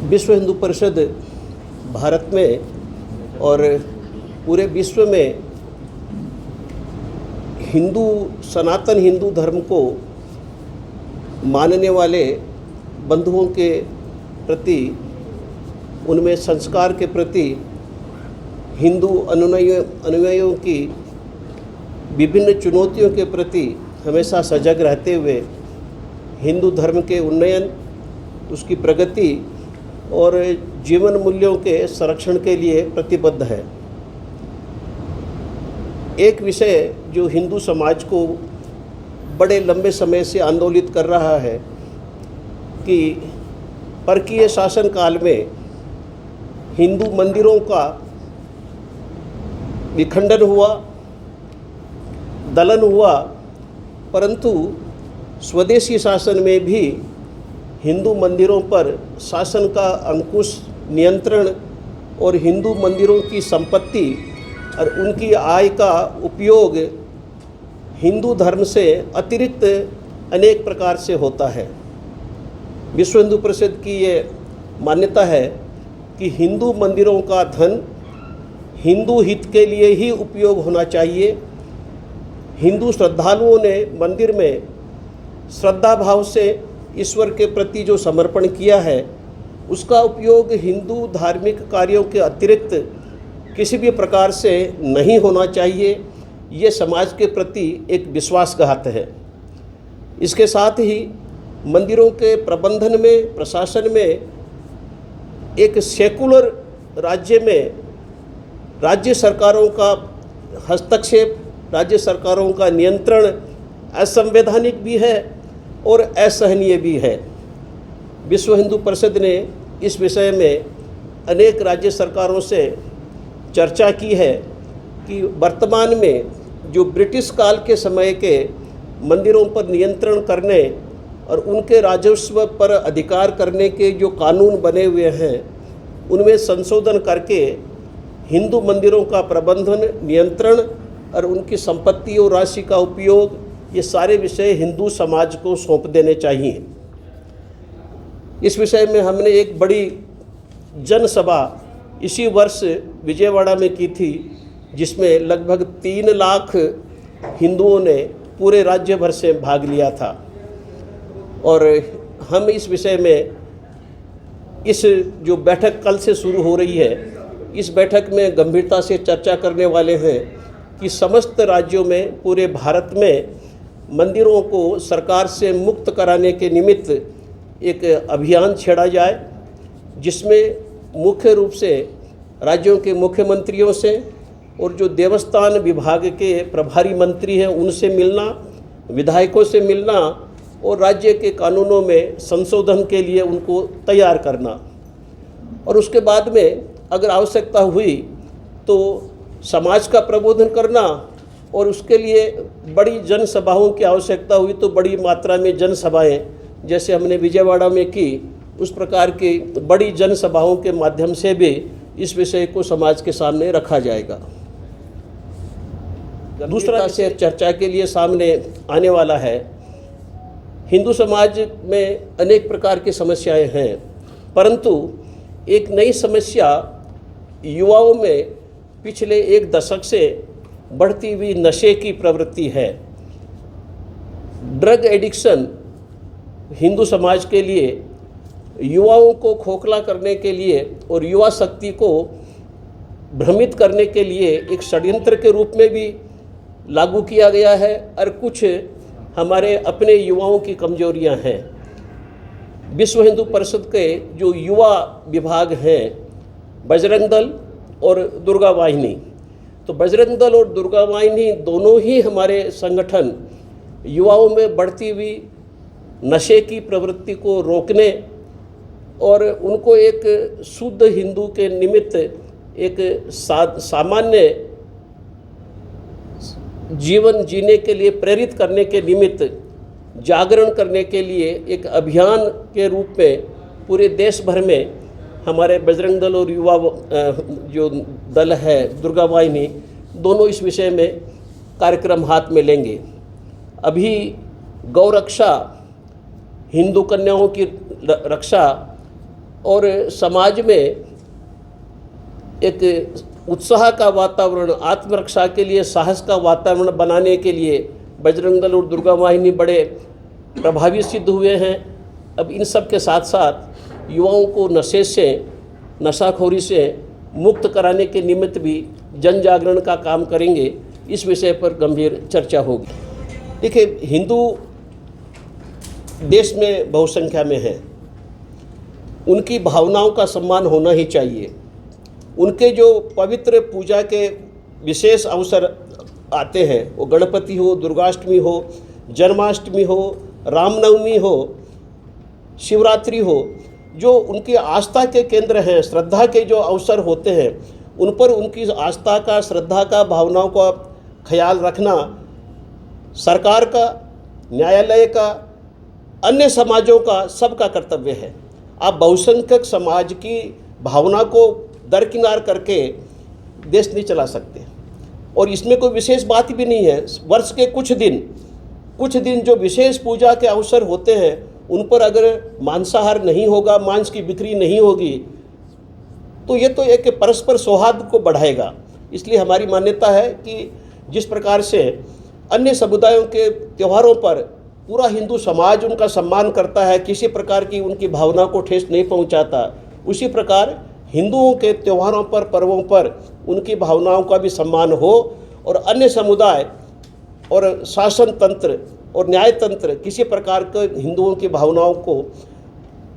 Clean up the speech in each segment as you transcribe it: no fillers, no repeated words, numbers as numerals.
विश्व हिंदू परिषद भारत में और पूरे विश्व में सनातन हिंदू धर्म को मानने वाले बंधुओं के प्रति, उनमें संस्कार के प्रति, हिंदू अनुयायियों की विभिन्न चुनौतियों के प्रति हमेशा सजग रहते हुए हिंदू धर्म के उन्नयन, उसकी प्रगति और जीवन मूल्यों के संरक्षण के लिए प्रतिबद्ध है। एक विषय जो हिंदू समाज को बड़े लंबे समय से आंदोलित कर रहा है कि परकीय शासन काल में हिंदू मंदिरों का विखंडन हुआ, दलन हुआ, परंतु स्वदेशी शासन में भी हिंदू मंदिरों पर शासन का अंकुश, नियंत्रण और हिंदू मंदिरों की संपत्ति और उनकी आय का उपयोग हिंदू धर्म से अतिरिक्त अनेक प्रकार से होता है। विश्व हिंदू परिषद की ये मान्यता है कि हिंदू मंदिरों का धन हिंदू हित के लिए ही उपयोग होना चाहिए। हिंदू श्रद्धालुओं ने मंदिर में श्रद्धा भाव से ईश्वर के प्रति जो समर्पण किया है, उसका उपयोग हिंदू धार्मिक कार्यों के अतिरिक्त किसी भी प्रकार से नहीं होना चाहिए। ये समाज के प्रति एक विश्वासघात है। इसके साथ ही मंदिरों के प्रबंधन में, प्रशासन में एक सेकुलर राज्य में राज्य सरकारों का हस्तक्षेप, राज्य सरकारों का नियंत्रण असंवैधानिक भी है और असहनीय भी है। विश्व हिंदू परिषद ने इस विषय में अनेक राज्य सरकारों से चर्चा की है कि वर्तमान में जो ब्रिटिश काल के समय के मंदिरों पर नियंत्रण करने और उनके राजस्व पर अधिकार करने के जो कानून बने हुए हैं, उनमें संशोधन करके हिंदू मंदिरों का प्रबंधन, नियंत्रण और उनकी संपत्ति और राशि का उपयोग, ये सारे विषय हिंदू समाज को सौंप देने चाहिए। इस विषय में हमने एक बड़ी जनसभा इसी वर्ष विजयवाड़ा में की थी, जिसमें लगभग 3 लाख हिंदुओं ने पूरे राज्य भर से भाग लिया था। और हम इस विषय में, इस जो बैठक कल से शुरू हो रही है, इस बैठक में गंभीरता से चर्चा करने वाले हैं कि समस्त राज्यों में, पूरे भारत में मंदिरों को सरकार से मुक्त कराने के निमित्त एक अभियान छेड़ा जाए, जिसमें मुख्य रूप से राज्यों के मुख्यमंत्रियों से और जो देवस्थान विभाग के प्रभारी मंत्री हैं उनसे मिलना, विधायकों से मिलना और राज्य के कानूनों में संशोधन के लिए उनको तैयार करना, और उसके बाद में अगर आवश्यकता हुई तो समाज का प्रबोधन करना, और उसके लिए बड़ी जनसभाओं की आवश्यकता हुई तो बड़ी मात्रा में जनसभाएं, जैसे हमने विजयवाड़ा में की, उस प्रकार की बड़ी जनसभाओं के माध्यम से भी इस विषय को समाज के सामने रखा जाएगा। दूसरा से चर्चा के लिए सामने आने वाला है, हिंदू समाज में अनेक प्रकार की समस्याएं हैं, परंतु एक नई समस्या युवाओं में पिछले 1 दशक से बढ़ती हुई नशे की प्रवृत्ति है। ड्रग एडिक्शन हिंदू समाज के लिए, युवाओं को खोखला करने के लिए और युवा शक्ति को भ्रमित करने के लिए एक षड्यंत्र के रूप में भी लागू किया गया है, और कुछ हमारे अपने युवाओं की कमजोरियां हैं। विश्व हिंदू परिषद के जो युवा विभाग हैं, बजरंग दल और दुर्गा वाहिनी, तो बजरंग दल और दुर्गा वाहिनी दोनों ही हमारे संगठन युवाओं में बढ़ती हुई नशे की प्रवृत्ति को रोकने और उनको एक शुद्ध हिंदू के निमित्त एक सामान्य जीवन जीने के लिए प्रेरित करने के निमित्त जागरण करने के लिए एक अभियान के रूप में पूरे देश भर में हमारे बजरंग दल और युवा जो दल है दुर्गा वाहिनी, दोनों इस विषय में कार्यक्रम हाथ में लेंगे। अभी गौ रक्षा, हिंदू कन्याओं की रक्षा और समाज में एक उत्साह का वातावरण, आत्मरक्षा के लिए साहस का वातावरण बनाने के लिए बजरंग दल और दुर्गा वाहिनी बड़े प्रभावी सिद्ध हुए हैं। अब इन सब के साथ साथ युवाओं को नशे से, नशाखोरी से मुक्त कराने के निमित्त भी जन जागरण का काम करेंगे। इस विषय पर गंभीर चर्चा होगी। देखिए, हिंदू देश में बहुसंख्या में हैं, उनकी भावनाओं का सम्मान होना ही चाहिए। उनके जो पवित्र पूजा के विशेष अवसर आते हैं, वो गणपति हो, दुर्गाष्टमी हो, जन्माष्टमी हो, रामनवमी हो, शिवरात्रि हो, जो उनकी आस्था के केंद्र हैं, श्रद्धा के जो अवसर होते हैं, उन पर उनकी आस्था का, श्रद्धा का, भावनाओं का ख्याल रखना सरकार का, न्यायालय का, अन्य समाजों का, सबका कर्तव्य है। आप बहुसंख्यक समाज की भावना को दरकिनार करके देश नहीं चला सकते। और इसमें कोई विशेष बात भी नहीं है। वर्ष के कुछ दिन जो विशेष पूजा के अवसर होते हैं, उन पर अगर मांसाहार नहीं होगा, मांस की बिक्री नहीं होगी, तो ये तो एक परस्पर सौहार्द को बढ़ाएगा। इसलिए हमारी मान्यता है कि जिस प्रकार से अन्य समुदायों के त्योहारों पर पूरा हिंदू समाज उनका सम्मान करता है, किसी प्रकार की उनकी भावना को ठेस नहीं पहुंचाता, उसी प्रकार हिंदुओं के त्योहारों पर, पर्वों पर उनकी भावनाओं का भी सम्मान हो और अन्य समुदाय और शासन तंत्र और न्याय तंत्र किसी प्रकार के हिंदुओं की भावनाओं को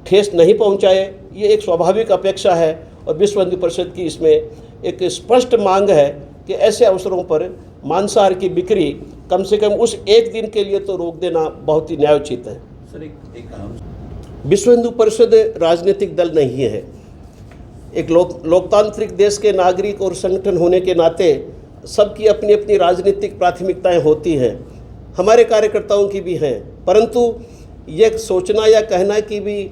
ठेस नहीं पहुंचाए। ये एक स्वाभाविक अपेक्षा है और विश्व हिंदू परिषद की इसमें एक स्पष्ट मांग है कि ऐसे अवसरों पर मांसाहार की बिक्री कम से कम उस एक दिन के लिए तो रोक देना बहुत ही न्यायोचित है। सर, एक विश्व हिंदू परिषद राजनीतिक दल नहीं है। एक लोकतांत्रिक देश के नागरिक और संगठन होने के नाते सबकी अपनी अपनी राजनीतिक प्राथमिकताएं होती हैं, हमारे कार्यकर्ताओं की भी हैं, परंतु ये सोचना या कहना कि भी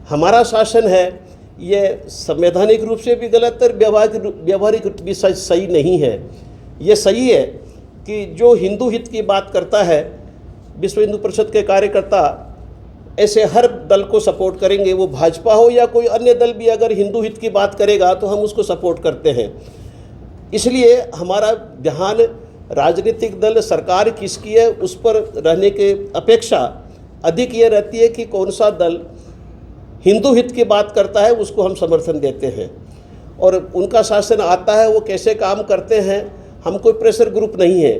हमारा शासन है, ये संवैधानिक रूप से भी गलत और व्यवहारिक रूप भी सही नहीं है। ये सही है कि जो हिंदू हित की बात करता है, विश्व हिंदू परिषद के कार्यकर्ता ऐसे हर दल को सपोर्ट करेंगे, वो भाजपा हो या कोई अन्य दल भी अगर हिंदू हित की बात करेगा तो हम उसको सपोर्ट करते हैं। इसलिए हमारा ध्यान राजनीतिक दल, सरकार किसकी है, उस पर रहने के अपेक्षा अधिक ये रहती है कि कौन सा दल हिंदू हित की बात करता है, उसको हम समर्थन देते हैं। और उनका शासन आता है, वो कैसे काम करते हैं, हम कोई प्रेशर ग्रुप नहीं है।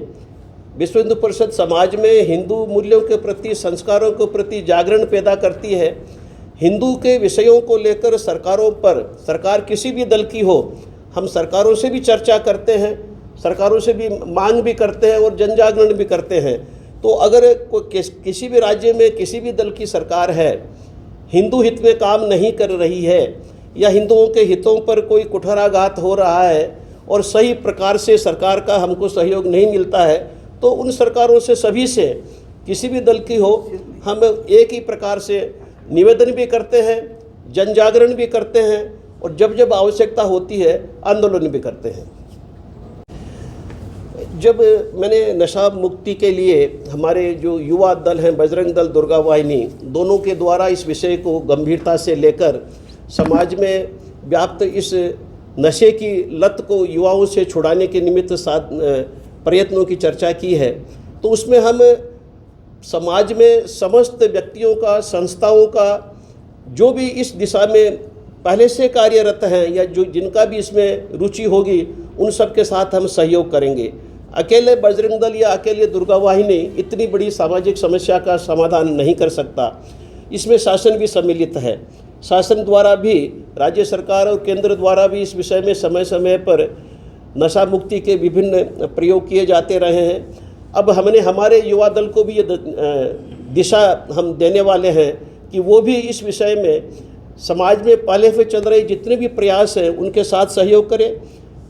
विश्व हिंदू परिषद समाज में हिंदू मूल्यों के प्रति, संस्कारों के प्रति जागरण पैदा करती है। हिंदू के विषयों को लेकर सरकारों पर, सरकार किसी भी दल की हो, हम सरकारों से भी चर्चा करते हैं, सरकारों से भी मांग भी करते हैं और जन जागरण भी करते हैं। तो अगर कोई किसी भी राज्य में किसी भी दल की सरकार है, हिंदू हित में काम नहीं कर रही है या हिंदुओं के हितों पर कोई कुठाराघात हो रहा है और सही प्रकार से सरकार का हमको सहयोग नहीं मिलता है, तो उन सरकारों से, सभी से, किसी भी दल की हो, हम एक ही प्रकार से निवेदन भी करते हैं, जन जागरण भी करते हैं और जब जब आवश्यकता होती है आंदोलन भी करते हैं। जब मैंने नशा मुक्ति के लिए हमारे जो युवा दल हैं, बजरंग दल, दुर्गा वाहिनी, दोनों के द्वारा इस विषय को गंभीरता से लेकर समाज में व्याप्त इस नशे की लत को युवाओं से छुड़ाने के निमित्त प्रयत्नों की चर्चा की है, तो उसमें हम समाज में समस्त व्यक्तियों का, संस्थाओं का, जो भी इस दिशा में पहले से कार्यरत हैं या जो जिनका भी इसमें रुचि होगी, उन सब के साथ हम सहयोग करेंगे। अकेले बजरंग दल या अकेले दुर्गा वाहिनी इतनी बड़ी सामाजिक समस्या का समाधान नहीं कर सकता। इसमें शासन भी सम्मिलित है। शासन द्वारा भी, राज्य सरकार और केंद्र द्वारा भी इस विषय में समय समय पर नशा मुक्ति के विभिन्न प्रयोग किए जाते रहे हैं। अब हमने हमारे युवा दल को भी ये दिशा हम देने वाले हैं कि वो भी इस विषय में समाज में पहले से चल रहे जितने भी प्रयास हैं उनके साथ सहयोग करें,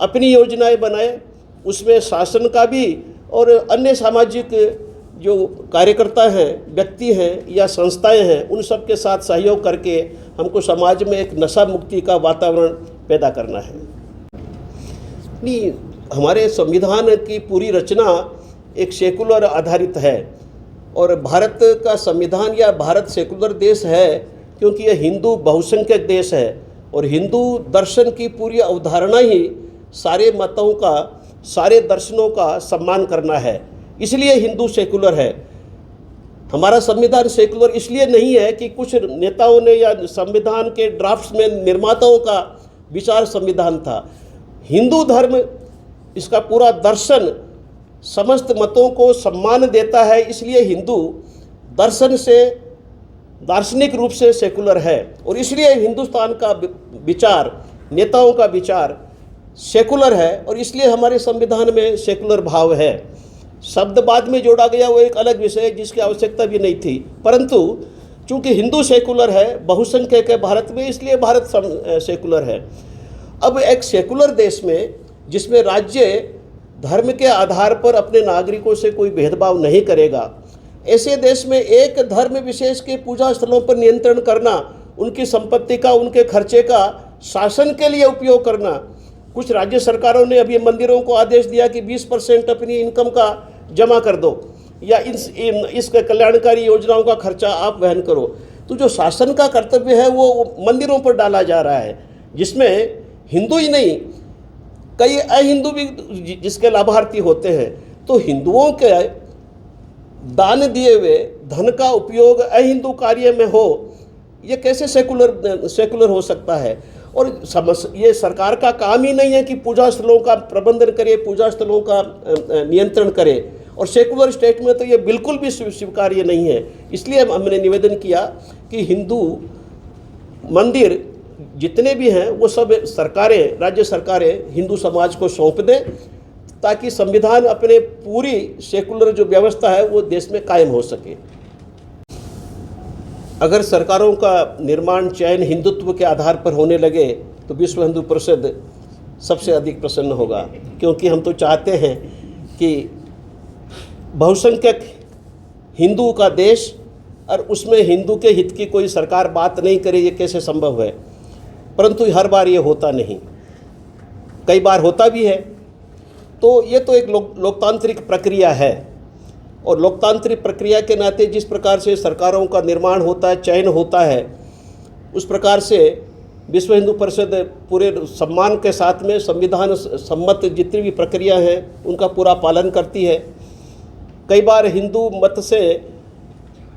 अपनी योजनाएं बनाएं, उसमें शासन का भी और अन्य सामाजिक जो कार्यकर्ता हैं, व्यक्ति हैं या संस्थाएं हैं, उन सब के साथ सहयोग करके हमको समाज में एक नशा मुक्ति का वातावरण पैदा करना है। नहीं, हमारे संविधान की पूरी रचना एक सेकुलर आधारित है और भारत का संविधान या भारत सेकुलर देश है क्योंकि यह हिंदू बहुसंख्यक देश है और हिंदू दर्शन की पूरी अवधारणा ही सारे मतों का, सारे दर्शनों का सम्मान करना है। इसलिए हिंदू सेकुलर है। हमारा संविधान सेकुलर इसलिए नहीं है कि कुछ नेताओं ने या संविधान के ड्राफ्ट्स में निर्माताओं का विचार संविधान था। हिंदू धर्म, इसका पूरा दर्शन समस्त मतों को सम्मान देता है, इसलिए हिंदू दर्शन से, दार्शनिक रूप से सेकुलर है। और इसलिए हिंदुस्तान का विचार, नेताओं का विचार सेकुलर है और इसलिए हमारे संविधान में सेकुलर भाव है। शब्द बाद में जोड़ा गया, वो एक अलग विषय है जिसकी आवश्यकता भी नहीं थी, परंतु चूंकि हिंदू सेकुलर है, बहुसंख्यक है भारत में, इसलिए भारत सेकुलर है। अब एक सेकुलर देश में, जिसमें राज्य धर्म के आधार पर अपने नागरिकों से कोई भेदभाव नहीं करेगा, ऐसे देश में एक धर्म विशेष के पूजा स्थलों पर नियंत्रण करना, उनकी संपत्ति का, उनके खर्चे का शासन के लिए उपयोग करना। कुछ राज्य सरकारों ने अभी मंदिरों को आदेश दिया कि 20% अपनी इनकम का जमा कर दो या इस कल्याणकारी योजनाओं का खर्चा आप वहन करो। तो जो शासन का कर्तव्य है वो मंदिरों पर डाला जा रहा है, जिसमें हिंदू ही नहीं कई अहिंदू भी जिसके लाभार्थी होते हैं। तो हिंदुओं के दान दिए हुए धन का उपयोग अहिंदू कार्य में हो, ये कैसे सेकुलर हो सकता है? और ये सरकार का काम ही नहीं है कि पूजा स्थलों का प्रबंधन करे, पूजा स्थलों का नियंत्रण करे, और सेकुलर स्टेट में तो ये बिल्कुल भी स्वीकार्य नहीं है। इसलिए हमने निवेदन किया कि हिंदू मंदिर जितने भी हैं वो सब सरकारें, राज्य सरकारें हिंदू समाज को सौंप दें, ताकि संविधान अपने पूरी सेकुलर जो व्यवस्था है वो देश में कायम हो सके। अगर सरकारों का निर्माण चयन हिंदुत्व के आधार पर होने लगे तो विश्व हिंदू परिषद सबसे अधिक प्रसन्न होगा, क्योंकि हम तो चाहते हैं कि बहुसंख्यक हिंदू का देश और उसमें हिंदू के हित की कोई सरकार बात नहीं करे। ये कैसे संभव है? परंतु हर बार ये होता नहीं, कई बार होता भी है। तो ये तो एक लोकतांत्रिक प्रक्रिया है, और लोकतांत्रिक प्रक्रिया के नाते जिस प्रकार से सरकारों का निर्माण होता है, चयन होता है, उस प्रकार से विश्व हिंदू परिषद पूरे सम्मान के साथ में संविधान सम्मत जितनी भी प्रक्रिया हैं उनका पूरा पालन करती है। कई बार हिंदू मत से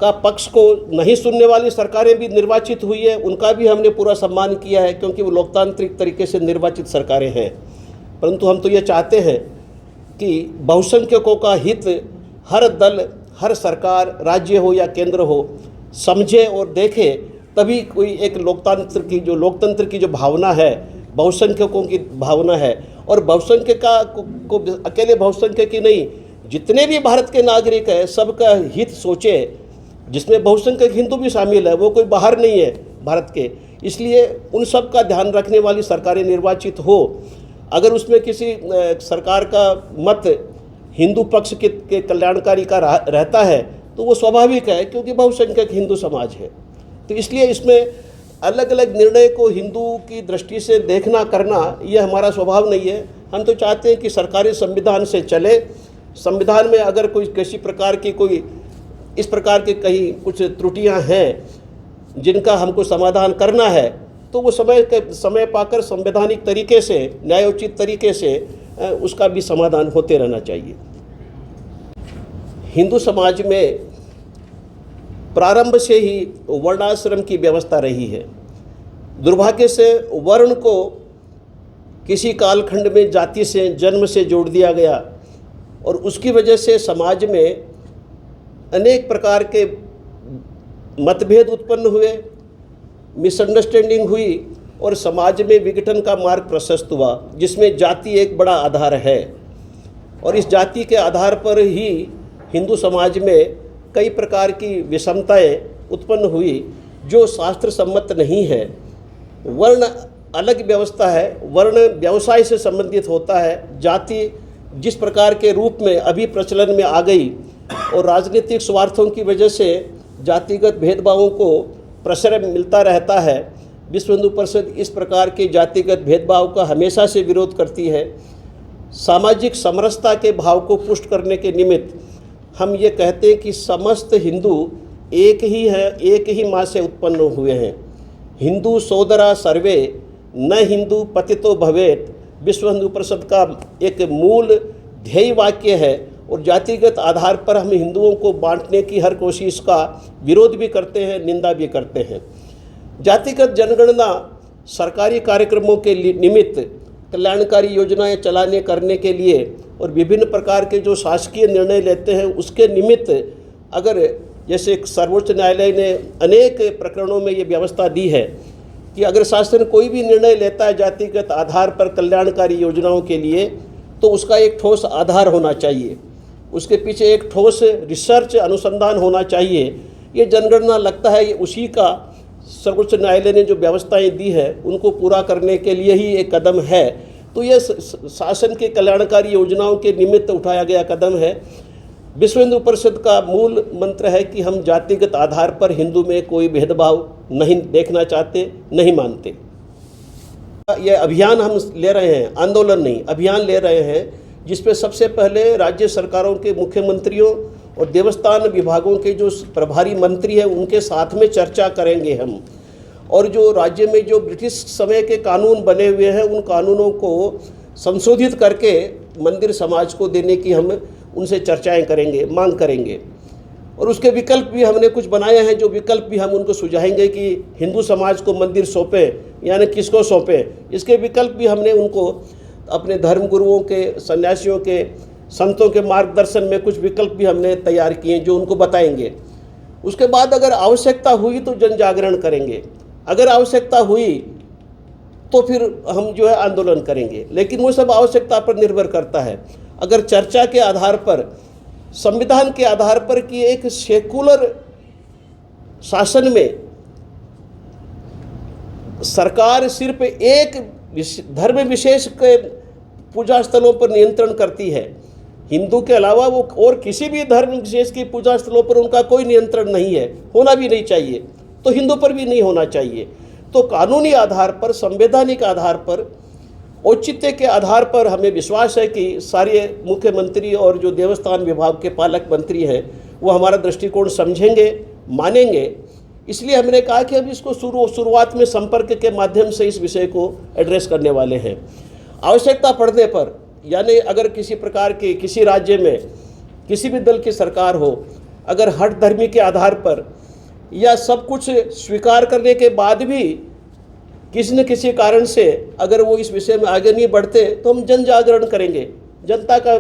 का पक्ष को नहीं सुनने वाली सरकारें भी निर्वाचित हुई है, उनका भी हमने पूरा सम्मान किया है, क्योंकि वो लोकतांत्रिक तरीके से निर्वाचित सरकारें हैं। परंतु हम तो ये चाहते हैं कि बहुसंख्यकों का हित हर दल, हर सरकार, राज्य हो या केंद्र हो, समझे और देखे, तभी कोई एक लोकतंत्र की जो भावना है, बहुसंख्यकों की भावना है। और बहुसंख्यक को अकेले बहुसंख्यक ही नहीं, जितने भी भारत के नागरिक हैं सबका हित सोचे, जिसमें बहुसंख्यक हिंदू भी शामिल है, वो कोई बाहर नहीं है भारत के। इसलिए उन सब का ध्यान रखने वाली सरकारें निर्वाचित हो। अगर उसमें किसी सरकार का मत हिंदू पक्ष के कल्याणकारी का रहता है तो वो स्वाभाविक है, क्योंकि बहुसंख्यक हिंदू समाज है। तो इसलिए इसमें अलग अलग निर्णय को हिंदू की दृष्टि से देखना करना ये हमारा स्वभाव नहीं है। हम तो चाहते हैं कि सरकारी संविधान से चले। संविधान में अगर कोई किसी प्रकार की कोई इस प्रकार के कहीं कुछ त्रुटियां हैं जिनका हमको समाधान करना है, तो वो समय पाकर संवैधानिक तरीके से, न्यायोचित तरीके से उसका भी समाधान होते रहना चाहिए। हिंदू समाज में प्रारंभ से ही वर्णाश्रम की व्यवस्था रही है। दुर्भाग्य से वर्ण को किसी कालखंड में जाति से, जन्म से जोड़ दिया गया, और उसकी वजह से समाज में अनेक प्रकार के मतभेद उत्पन्न हुए, मिसअंडरस्टैंडिंग हुई, और समाज में विघटन का मार्ग प्रशस्त हुआ, जिसमें जाति एक बड़ा आधार है। और इस जाति के आधार पर ही हिंदू समाज में कई प्रकार की विषमताएं उत्पन्न हुई जो शास्त्र सम्मत नहीं है। वर्ण अलग व्यवस्था है, वर्ण व्यवसाय से संबंधित होता है। जाति जिस प्रकार के रूप में अभी प्रचलन में आ गई, और राजनीतिक स्वार्थों की वजह से जातिगत भेदभावों को प्रश्रय मिलता रहता है। विश्व हिंदू परिषद इस प्रकार के जातिगत भेदभाव का हमेशा से विरोध करती है। सामाजिक समरसता के भाव को पुष्ट करने के निमित्त हम ये कहते हैं कि समस्त हिंदू एक ही है, एक ही माँ से उत्पन्न हुए हैं। हिंदू सोदरा सर्वे न हिंदू पतितो भवेत विश्व हिंदू परिषद का एक मूल ध्येय वाक्य है और जातिगत आधार पर हम हिंदुओं को बांटने की हर कोशिश का विरोध भी करते हैं, निंदा भी करते हैं। जातिगत जनगणना सरकारी कार्यक्रमों के निमित्त कल्याणकारी योजनाएं चलाने करने के लिए और विभिन्न प्रकार के जो शासकीय निर्णय लेते हैं उसके निमित्त अगर जैसे सर्वोच्च न्यायालय ने अनेक प्रकरणों में ये व्यवस्था दी है कि अगर शासन कोई भी निर्णय लेता है जातिगत आधार पर कल्याणकारी योजनाओं के लिए तो उसका एक ठोस आधार होना चाहिए, उसके पीछे एक ठोस रिसर्च अनुसंधान होना चाहिए। ये जनगणना लगता है ये उसी का सर्वोच्च न्यायालय ने जो व्यवस्थाएं दी है उनको पूरा करने के लिए ही एक कदम है। तो ये शासन के कल्याणकारी योजनाओं के निमित्त उठाया गया कदम है। विश्व हिंदू परिषद का मूल मंत्र है कि हम जातिगत आधार पर हिंदू में कोई भेदभाव नहीं देखना चाहते, नहीं मानते। ये अभियान हम ले रहे हैं, आंदोलन नहीं, अभियान ले रहे हैं, जिसपे सबसे पहले राज्य सरकारों के मुख्यमंत्रियों और देवस्थान विभागों के जो प्रभारी मंत्री हैं उनके साथ में चर्चा करेंगे हम। और जो राज्य में जो ब्रिटिश समय के कानून बने हुए हैं उन कानूनों को संशोधित करके मंदिर समाज को देने की हम उनसे चर्चाएं करेंगे, मांग करेंगे। और उसके विकल्प भी हमने कुछ बनाए हैं, जो विकल्प भी हम उनको सुझाएंगे कि हिंदू समाज को मंदिर सौंपें यानी किसको सौंपें। इसके विकल्प भी हमने उनको अपने धर्मगुरुओं के, सन्यासियों के, संतों के मार्गदर्शन में कुछ विकल्प भी हमने तैयार किए जो उनको बताएंगे। उसके बाद अगर आवश्यकता हुई तो जन जागरण करेंगे, अगर आवश्यकता हुई तो फिर हम जो है आंदोलन करेंगे। लेकिन वो सब आवश्यकता पर निर्भर करता है। अगर चर्चा के आधार पर, संविधान के आधार पर कि एक सेकुलर शासन में सरकार सिर्फ एक धर्म विशेष के पूजा स्थलों पर नियंत्रण करती है, हिंदू के अलावा वो और किसी भी धर्म विशेष की पूजा स्थलों पर उनका कोई नियंत्रण नहीं है, होना भी नहीं चाहिए, तो हिंदू पर भी नहीं होना चाहिए। तो कानूनी आधार पर, संवैधानिक आधार पर, औचित्य के आधार पर हमें विश्वास है कि सारे मुख्यमंत्री और जो देवस्थान विभाग के पालक मंत्री हैं वो हमारा दृष्टिकोण समझेंगे, मानेंगे। इसलिए हमने कहा कि हम इसको शुरुआत में संपर्क के माध्यम से इस विषय को एड्रेस करने वाले हैं। आवश्यकता पड़ने पर, यानी अगर किसी प्रकार के किसी राज्य में किसी भी दल की सरकार हो, अगर हठ धर्मी के आधार पर या सब कुछ स्वीकार करने के बाद भी किसी न किसी कारण से अगर वो इस विषय में आगे नहीं बढ़ते तो हम जन जागरण करेंगे, जनता का,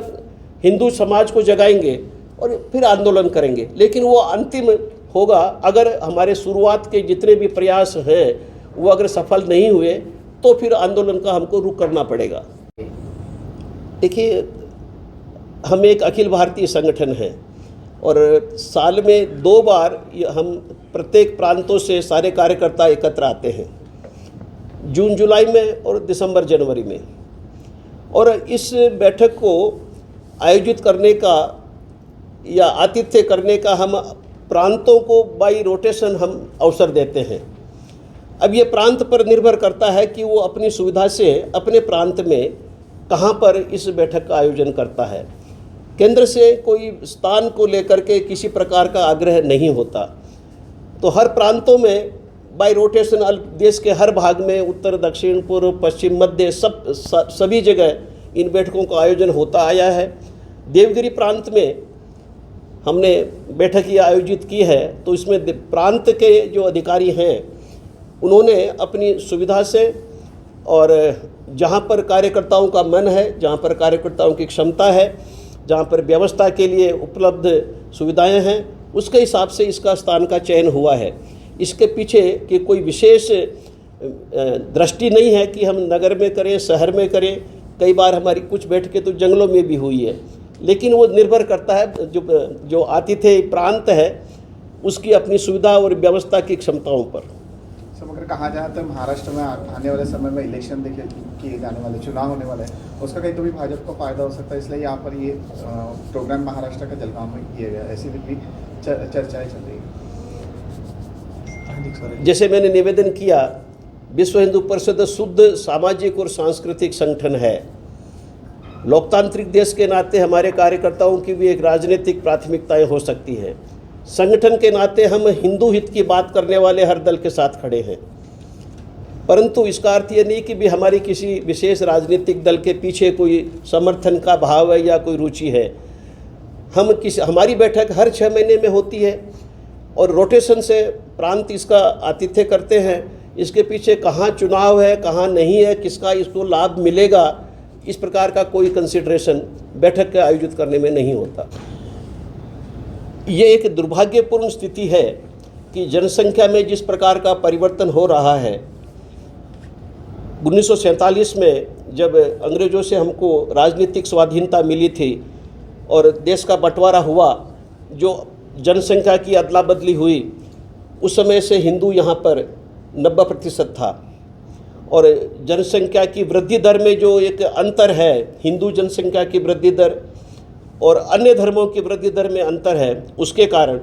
हिंदू समाज को जगाएंगे और फिर आंदोलन करेंगे। लेकिन वो अंतिम होगा अगर हमारे शुरुआत के जितने भी प्रयास हैं वो अगर सफल नहीं हुए तो फिर आंदोलन का हमको रुख करना पड़ेगा। देखिए, हम एक अखिल भारतीय संगठन है और साल में 2 बार हम प्रत्येक प्रांतों से सारे कार्यकर्ता एकत्र आते हैं, जून जुलाई में और दिसंबर जनवरी में। और इस बैठक को आयोजित करने का या आतिथ्य करने का हम प्रांतों को बाई रोटेशन हम अवसर देते हैं। अब ये प्रांत पर निर्भर करता है कि वो अपनी सुविधा से अपने प्रांत में कहाँ पर इस बैठक का आयोजन करता है। केंद्र से कोई स्थान को लेकर के किसी प्रकार का आग्रह नहीं होता, तो हर प्रांतों में बाय रोटेशन देश के हर भाग में, उत्तर, दक्षिण, पूर्व, पश्चिम, मध्य, सभी जगह इन बैठकों का आयोजन होता आया है। देवगिरी प्रांत में हमने बैठक ये आयोजित की है, तो इसमें प्रांत के जो अधिकारी हैं उन्होंने अपनी सुविधा से और जहाँ पर कार्यकर्ताओं का मन है, जहाँ पर कार्यकर्ताओं की क्षमता है, जहाँ पर व्यवस्था के लिए उपलब्ध सुविधाएं हैं, उसके हिसाब से इसका स्थान का चयन हुआ है। इसके पीछे कि कोई विशेष दृष्टि नहीं है कि हम नगर में करें, शहर में करें। कई बार हमारी कुछ बैठकें तो जंगलों में भी हुई है, लेकिन वो निर्भर करता है जो आतिथ्य प्रांत है उसकी अपनी सुविधा और व्यवस्था की क्षमताओं पर। सब अगर कहा जाए तो महाराष्ट्र में आने वाले समय में इलेक्शन देखिए किए जाने वाले, चुनाव होने वाले हैं, उसका कहीं तो भी भाजपा को फायदा हो सकता है, इसलिए यहाँ पर ये प्रोग्राम महाराष्ट्र का जलगांव में किया गया, ऐसी भी चर्चाएं चल रही है। जैसे मैंने निवेदन किया, विश्व हिंदू परिषद शुद्ध सामाजिक और सांस्कृतिक संगठन है। लोकतांत्रिक देश के नाते हमारे कार्यकर्ताओं की भी एक राजनीतिक प्राथमिकताएं हो सकती हैं। संगठन के नाते हम हिंदू हित की बात करने वाले हर दल के साथ खड़े हैं, परंतु इसका अर्थ ये नहीं कि भी हमारी किसी विशेष राजनीतिक दल के पीछे कोई समर्थन का भाव है या कोई रुचि है। हमारी बैठक हर 6 महीने में होती है और रोटेशन से प्रांत इसका आतिथ्य करते हैं। इसके पीछे कहाँ चुनाव है, कहाँ नहीं है, किसका इसको लाभ मिलेगा, इस प्रकार का कोई कंसिडरेशन बैठक के आयोजित करने में नहीं होता। ये एक दुर्भाग्यपूर्ण स्थिति है कि जनसंख्या में जिस प्रकार का परिवर्तन हो रहा है। 1947 में जब अंग्रेज़ों से हमको राजनीतिक स्वाधीनता मिली थी और देश का बंटवारा हुआ, जो जनसंख्या की अदला बदली हुई, उस समय से हिंदू यहाँ पर 90% था और जनसंख्या की वृद्धि दर में जो एक अंतर है, हिंदू जनसंख्या की वृद्धि दर और अन्य धर्मों की वृद्धि दर में अंतर है, उसके कारण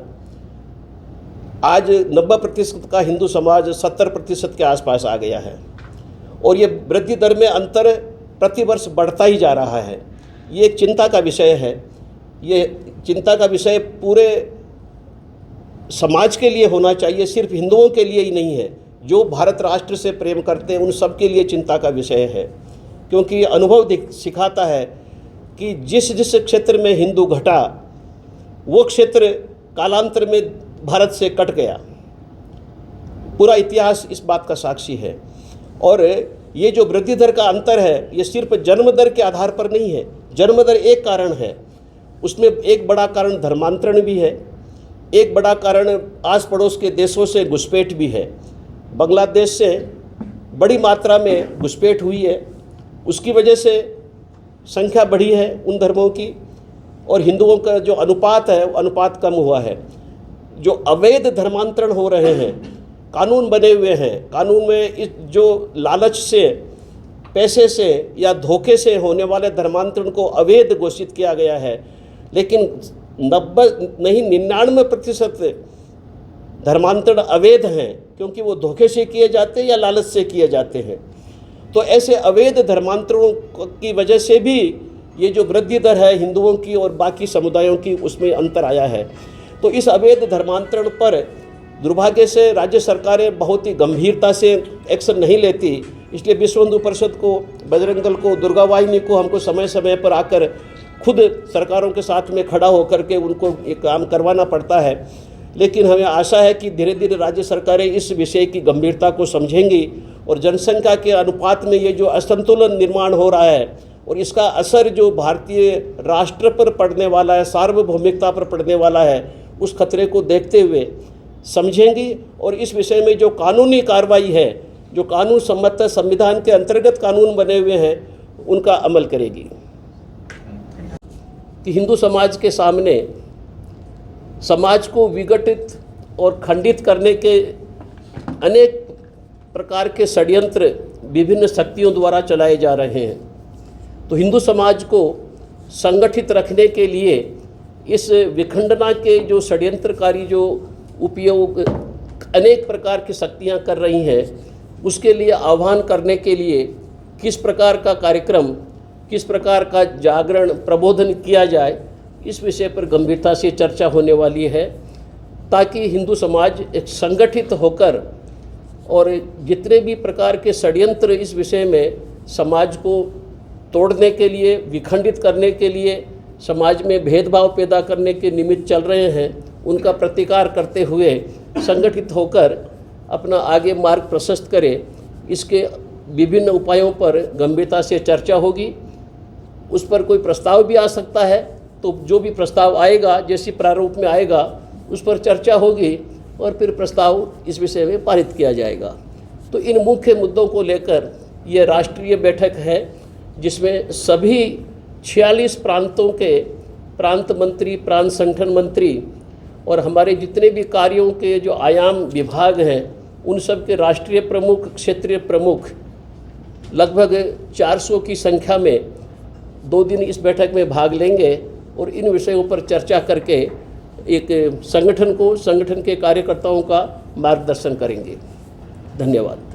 आज 90% का हिंदू समाज 70% के आसपास आ गया है और ये वृद्धि दर में अंतर प्रतिवर्ष बढ़ता ही जा रहा है। ये एक चिंता का विषय है। ये चिंता का विषय पूरे समाज के लिए होना चाहिए, सिर्फ हिंदुओं के लिए ही नहीं है। जो भारत राष्ट्र से प्रेम करते हैं उन सब के लिए चिंता का विषय है, क्योंकि अनुभव सिखाता है कि जिस जिस क्षेत्र में हिंदू घटा वो क्षेत्र कालांतर में भारत से कट गया। पूरा इतिहास इस बात का साक्षी है। और ये जो वृद्धि दर का अंतर है, ये सिर्फ जन्म दर के आधार पर नहीं है। जन्म दर एक कारण है, उसमें एक बड़ा कारण धर्मांतरण भी है, एक बड़ा कारण आस पड़ोस के देशों से घुसपैठ भी है। बांग्लादेश से बड़ी मात्रा में घुसपैठ हुई है, उसकी वजह से संख्या बढ़ी है उन धर्मों की, और हिंदुओं का जो अनुपात है वो अनुपात कम हुआ है। जो अवैध धर्मांतरण हो रहे हैं, कानून बने हुए हैं, कानून में इस जो लालच से, पैसे से या धोखे से होने वाले धर्मांतरण को अवैध घोषित किया गया है, लेकिन 99% धर्मांतरण अवैध हैं, क्योंकि वो धोखे से किए जाते हैं या लालच से किए जाते हैं। तो ऐसे अवैध धर्मांतरणों की वजह से भी ये जो वृद्धि दर है हिंदुओं की और बाकी समुदायों की, उसमें अंतर आया है। तो इस अवैध धर्मांतरण पर दुर्भाग्य से राज्य सरकारें बहुत ही गंभीरता से एक्शन नहीं लेती। इसलिए विश्व हिंदू परिषद को, बजरंग दल को, दुर्गा वाहिनी को हमको समय समय पर आकर खुद सरकारों के साथ में खड़ा होकर के उनको ये काम करवाना पड़ता है। लेकिन हमें आशा है कि धीरे धीरे राज्य सरकारें इस विषय की गंभीरता को समझेंगी और जनसंख्या के अनुपात में ये जो असंतुलन निर्माण हो रहा है और इसका असर जो भारतीय राष्ट्र पर पड़ने वाला है, सार्वभौमिकता पर पड़ने वाला है, उस खतरे को देखते हुए समझेंगी और इस विषय में जो कानूनी कार्रवाई है, जो कानून सम्मत संविधान के अंतर्गत कानून बने हुए हैं, उनका अमल करेगी। कि हिंदू समाज के सामने समाज को विघटित और खंडित करने के अनेक प्रकार के षड्यंत्र विभिन्न शक्तियों द्वारा चलाए जा रहे हैं। तो हिंदू समाज को संगठित रखने के लिए इस विखंडना के जो षड्यंत्रकारी जो उपयोग अनेक प्रकार की शक्तियां कर रही हैं, उसके लिए आह्वान करने के लिए किस प्रकार का कार्यक्रम, किस प्रकार का जागरण, प्रबोधन किया जाए, इस विषय पर गंभीरता से चर्चा होने वाली है, ताकि हिंदू समाज एक संगठित होकर और जितने भी प्रकार के षड्यंत्र इस विषय में समाज को तोड़ने के लिए, विखंडित करने के लिए, समाज में भेदभाव पैदा करने के निमित्त चल रहे हैं, उनका प्रतिकार करते हुए संगठित होकर अपना आगे मार्ग प्रशस्त करे। इसके विभिन्न उपायों पर गंभीरता से चर्चा होगी। उस पर कोई प्रस्ताव भी आ सकता है, तो जो भी प्रस्ताव आएगा, जैसी प्रारूप में आएगा, उस पर चर्चा होगी और फिर प्रस्ताव इस विषय में पारित किया जाएगा। तो इन मुख्य मुद्दों को लेकर ये राष्ट्रीय बैठक है, जिसमें सभी 46 प्रांतों के प्रांत मंत्री, प्रांत संगठन मंत्री और हमारे जितने भी कार्यों के जो आयाम विभाग हैं, उन सब के राष्ट्रीय प्रमुख, क्षेत्रीय प्रमुख लगभग 400 की संख्या में 2 दिन इस बैठक में भाग लेंगे और इन विषयों पर चर्चा करके एक संगठन को, संगठन के कार्यकर्ताओं का मार्गदर्शन करेंगे। धन्यवाद।